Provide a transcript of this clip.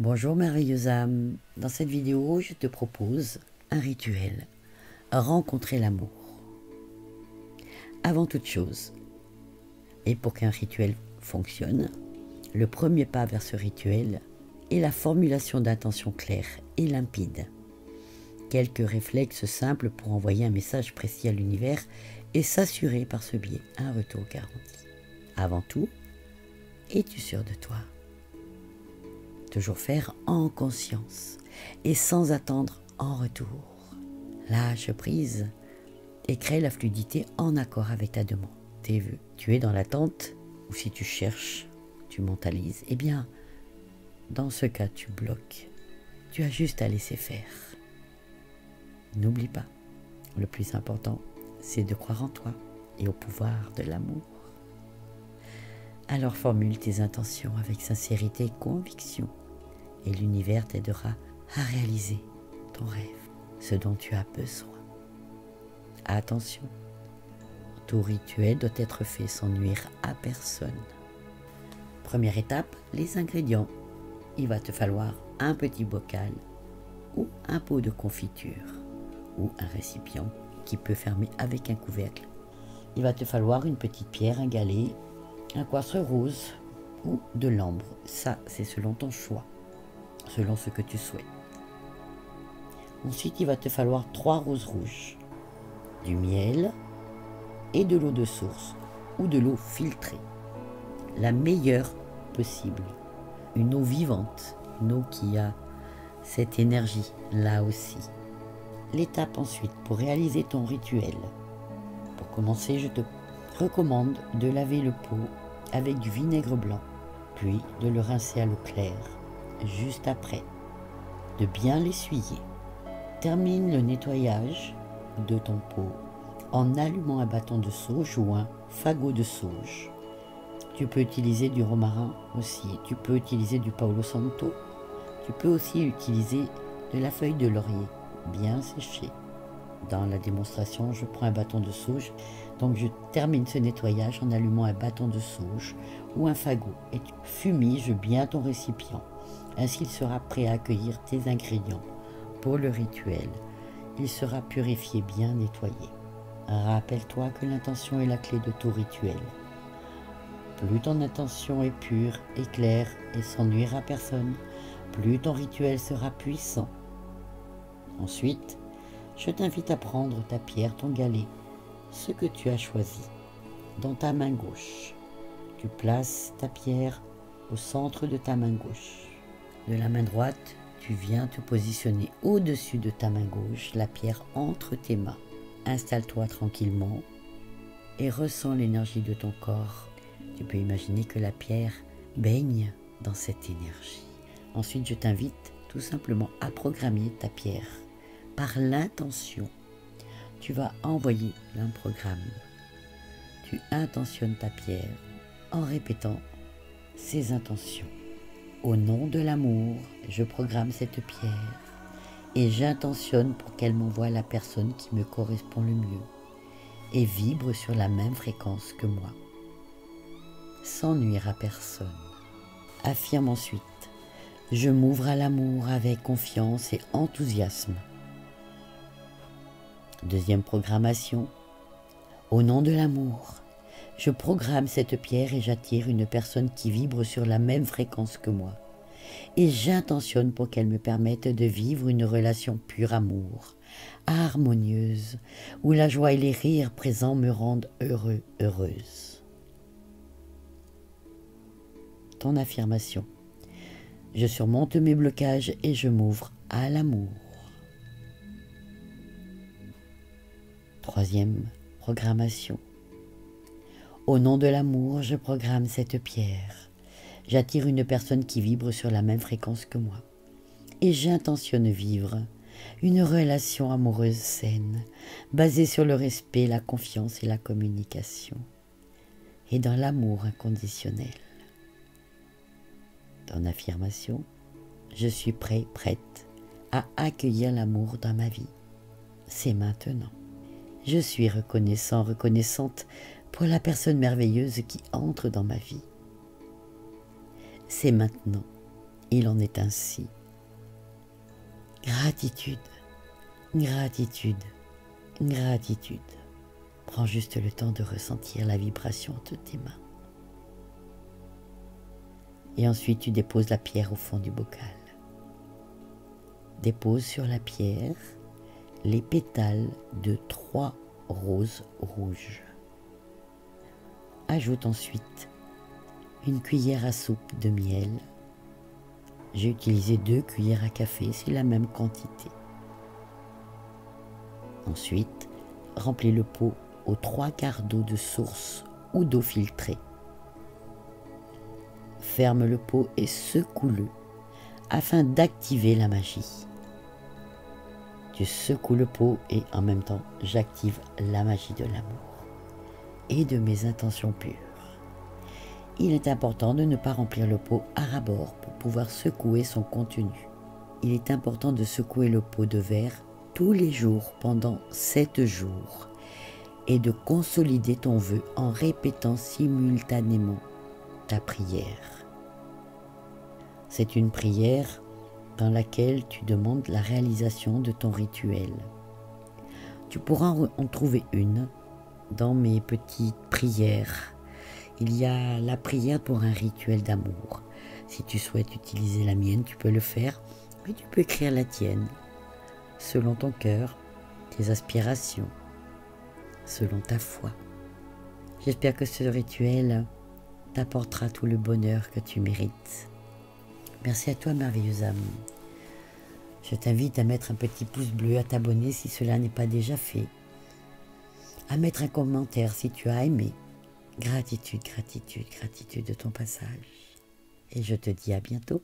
Bonjour merveilleuse âme, dans cette vidéo je te propose un rituel, rencontrer l'amour. Avant toute chose, et pour qu'un rituel fonctionne, le premier pas vers ce rituel est la formulation d'intentions claires et limpides. Quelques réflexes simples pour envoyer un message précis à l'univers et s'assurer par ce biais un retour garanti. Avant tout, es-tu sûr de toi ? Toujours faire en conscience et sans attendre en retour. Lâche prise et crée la fluidité en accord avec ta demande, tes vœux. Tu es dans l'attente ou si tu cherches, tu mentalises, eh bien, dans ce cas, tu bloques. Tu as juste à laisser faire. N'oublie pas, le plus important, c'est de croire en toi et au pouvoir de l'amour. Alors formule tes intentions avec sincérité et conviction et l'univers t'aidera à réaliser ton rêve, ce dont tu as besoin. Attention, tout rituel doit être fait sans nuire à personne. Première étape, les ingrédients. Il va te falloir un petit bocal ou un pot de confiture ou un récipient qui peut fermer avec un couvercle. Il va te falloir une petite pierre, un galet, un quartz rose ou de l'ambre. Ça, c'est selon ton choix, selon ce que tu souhaites. Ensuite, il va te falloir 3 roses rouges, du miel et de l'eau de source ou de l'eau filtrée. La meilleure possible. Une eau vivante, une eau qui a cette énergie là aussi. L'étape ensuite pour réaliser ton rituel. Pour commencer, je te recommande de laver le pot avec du vinaigre blanc, puis de le rincer à l'eau claire, juste après, de bien l'essuyer. Termine le nettoyage de ton pot en allumant un bâton de sauge ou un fagot de sauge. Tu peux utiliser du romarin aussi, tu peux utiliser du Palo Santo, tu peux aussi utiliser de la feuille de laurier, bien séchée. Dans la démonstration, je prends un bâton de sauge, donc je termine ce nettoyage en allumant un bâton de sauge ou un fagot et tu fumiges bien ton récipient. Ainsi, il sera prêt à accueillir tes ingrédients pour le rituel. Il sera purifié, bien nettoyé. Rappelle-toi que l'intention est la clé de tout rituel. Plus ton intention est pure et claire et sans nuire à personne, plus ton rituel sera puissant. Ensuite, je t'invite à prendre ta pierre, ton galet, ce que tu as choisi, dans ta main gauche. Tu places ta pierre au centre de ta main gauche. De la main droite, tu viens te positionner au-dessus de ta main gauche, la pierre entre tes mains. Installe-toi tranquillement et ressens l'énergie de ton corps. Tu peux imaginer que la pierre baigne dans cette énergie. Ensuite, je t'invite tout simplement à programmer ta pierre. Par l'intention, tu vas envoyer un programme. Tu intentionnes ta pierre en répétant ces intentions. Au nom de l'amour, je programme cette pierre et j'intentionne pour qu'elle m'envoie la personne qui me correspond le mieux et vibre sur la même fréquence que moi, sans nuire à personne. Affirme ensuite, je m'ouvre à l'amour avec confiance et enthousiasme. Deuxième programmation, au nom de l'amour, je programme cette pierre et j'attire une personne qui vibre sur la même fréquence que moi. Et j'intentionne pour qu'elle me permette de vivre une relation pure amour, harmonieuse, où la joie et les rires présents me rendent heureux, heureuse. Ton affirmation. Je surmonte mes blocages et je m'ouvre à l'amour. Troisième programmation. Au nom de l'amour, je programme cette pierre. J'attire une personne qui vibre sur la même fréquence que moi. Et j'intentionne vivre une relation amoureuse saine, basée sur le respect, la confiance et la communication. Et dans l'amour inconditionnel. Ton affirmation, je suis prêt, prête à accueillir l'amour dans ma vie. C'est maintenant. Je suis reconnaissant, reconnaissante pour la personne merveilleuse qui entre dans ma vie. C'est maintenant Il en est ainsi. Gratitude, gratitude, gratitude. Prends juste le temps de ressentir la vibration de tes mains. Et ensuite, tu déposes la pierre au fond du bocal. Dépose sur la pierre les pétales de 3 roses rouges. Ajoute ensuite une cuillère à soupe de miel. J'ai utilisé 2 cuillères à café, c'est la même quantité. Ensuite, remplis le pot aux 3/4 d'eau de source ou d'eau filtrée. Ferme le pot et secoue-le afin d'activer la magie. Tu secoues le pot et en même temps, j'active la magie de l'amour et de mes intentions pures. Il est important de ne pas remplir le pot à ras-bord pour pouvoir secouer son contenu. Il est important de secouer le pot de verre tous les jours pendant 7 jours et de consolider ton vœu en répétant simultanément ta prière. C'est une prière dans laquelle tu demandes la réalisation de ton rituel. Tu pourras en trouver une dans mes petites prières. Il y a la prière pour un rituel d'amour. Si tu souhaites utiliser la mienne, tu peux le faire, mais tu peux écrire la tienne, selon ton cœur, tes aspirations, selon ta foi. J'espère que ce rituel t'apportera tout le bonheur que tu mérites. Merci à toi, merveilleuse âme. Je t'invite à mettre un petit pouce bleu, à t'abonner si cela n'est pas déjà fait, à mettre un commentaire si tu as aimé. Gratitude, gratitude, gratitude de ton passage. Et je te dis à bientôt.